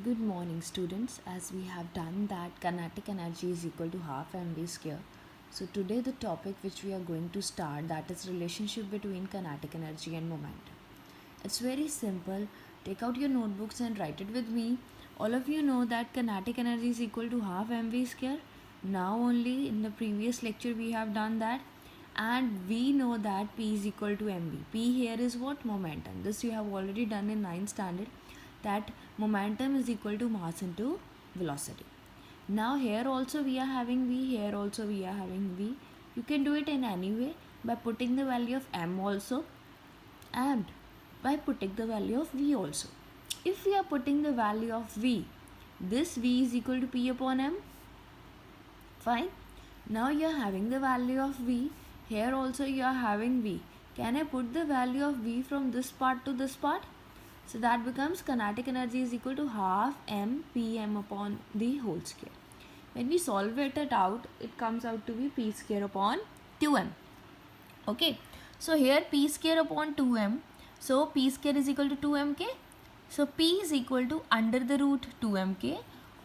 Good morning, students. As we have done that kinetic energy is equal to half mv square. So today the topic which we are going to start, that is relationship between kinetic energy and momentum. It's very simple. Take out your notebooks and write it with me. All of you know that kinetic energy is equal to half mv square. Now only in the previous lecture we have done that, and we know that P is equal to mv. P here is what? Momentum. This you have already done in 9th standard, that momentum is equal to mass into velocity. Now here also we are having V, here also we are having V. You can do it in any way, by putting the value of m also and by putting the value of V also. If we are putting the value of V, this V is equal to P upon m. Fine. Now you are having the value of V. Here also you are having V. Can I put the value of V from this part to this part? So that becomes kinetic energy is equal to half m pm upon the whole square. When we solve it out, it comes out to be p square upon 2m. Okay. So here p square upon 2m. So p square is equal to 2mk. So p is equal to under the root 2mk,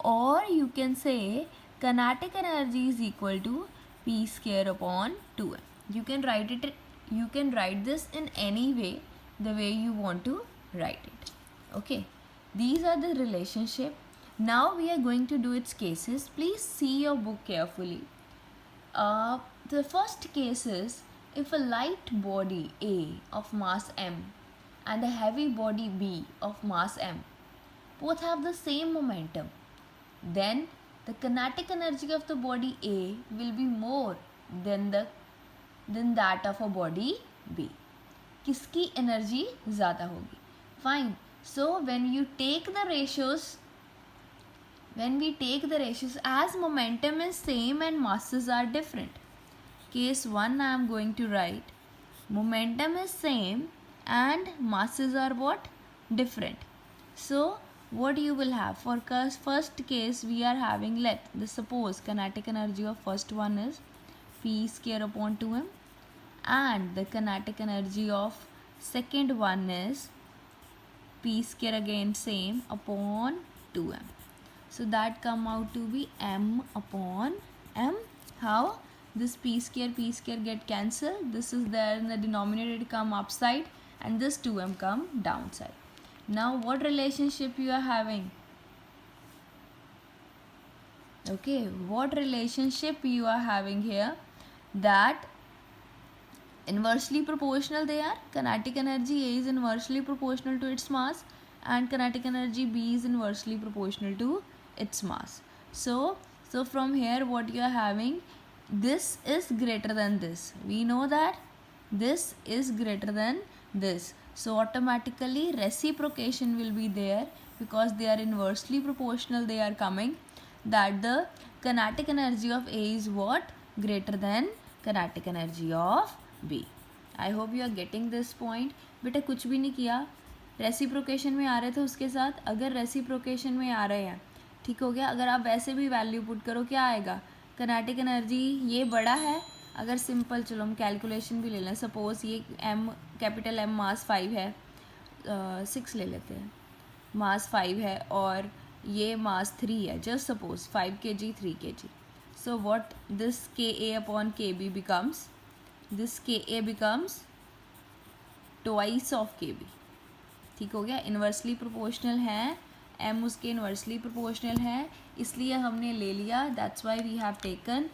or you can say kinetic energy is equal to p square upon 2m. You can write it. You can write this in any way, the way you want to write it. Okay, these are the relationship. Now we are going to do its cases. Please see your book carefully. The first case is, if a light body A of mass m and a heavy body B of mass m both have the same momentum, then the kinetic energy of the body A will be more than that of a body B. किसकी energy ज़्यादा होगी? Fine. So when we take the ratios, as momentum is same and masses are different. Case 1 I am going to write, momentum is same and masses are what? Different. So what you will have for first case, we are having, suppose kinetic energy of first one is p square upon 2m, and the kinetic energy of second one is p square, again same, upon 2m. So that come out to be m upon m. How? This p square get cancelled. This is there in the denominator, it come upside, and this 2m come downside. Now what relationship you are having? Okay, what relationship you are having here? That inversely proportional they are. Kinetic energy A is inversely proportional to its mass, and kinetic energy B is inversely proportional to its mass. So from here what you are having, this is greater than this. We know that this is greater than this. So automatically reciprocation will be there, because they are inversely proportional, they are coming, that the kinetic energy of A is what? Greater than kinetic energy of B. I hope you are getting this point. बेटा कुछ भी नहीं किया, reciprocation में आ रहे थे उसके साथ. अगर रेसिप्रोकेशन में आ रहे हैं, ठीक हो गया. अगर आप वैसे भी वैल्यू पुट करो, क्या आएगा? किनेटिक एनर्जी ये बड़ा है. अगर सिंपल, चलो हम कैलकुलेशन भी ले लें. सपोज ये m, कैपिटल M मास 5 है, 6 ले लेते हैं, मास 5 है, और ये मास 3 है. Just suppose 5 kg 3 kg. So what this Ka upon Kb becomes? This Ka becomes twice of Kb. ठीक हो गया. इन्वर्सली प्रोपोर्शनल है, m उसके इन्वर्सली प्रोपोर्शनल है, इसलिए हमने ले लिया. That's why we have taken,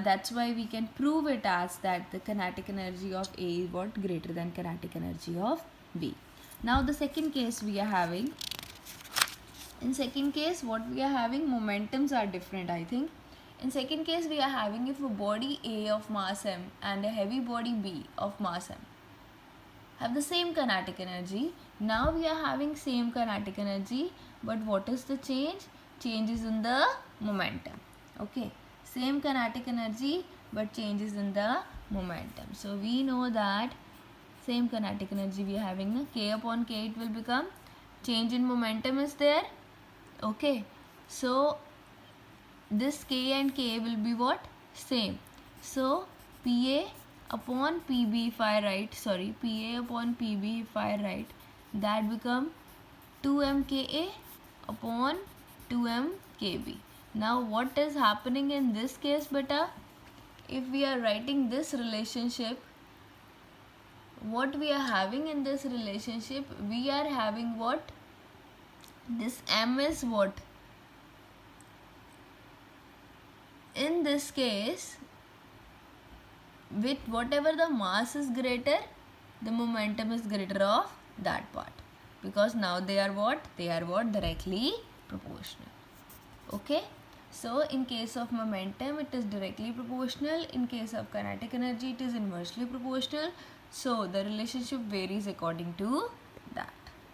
that's why we can prove it as that the kinetic energy of A is what? Greater than kinetic energy of B. Now the second case we are having. In second case what we are having, momentums are different, I think. In second case we are having, if a body A of mass m and a heavy body B of mass m have the same kinetic energy. Now we are having same kinetic energy, but what is the change? Changes in the momentum. Okay, same kinetic energy but changes in the momentum. So we know that same kinetic energy we are having, K upon K, it will become, change in momentum is there. Okay, so this K and K will be what? Same. So PA upon PB, if I write, PA upon PB if I write, that become 2mKa upon 2m kb. Now what is happening in this case, beta? If we are writing this relationship, what we are having in this relationship, we are having what? This m is what? In this case, with whatever the mass is greater, the momentum is greater of that part, because now they are what? They are what? Directly proportional. Okay, so in case of momentum it is directly proportional, in case of kinetic energy it is inversely proportional. So the relationship varies according to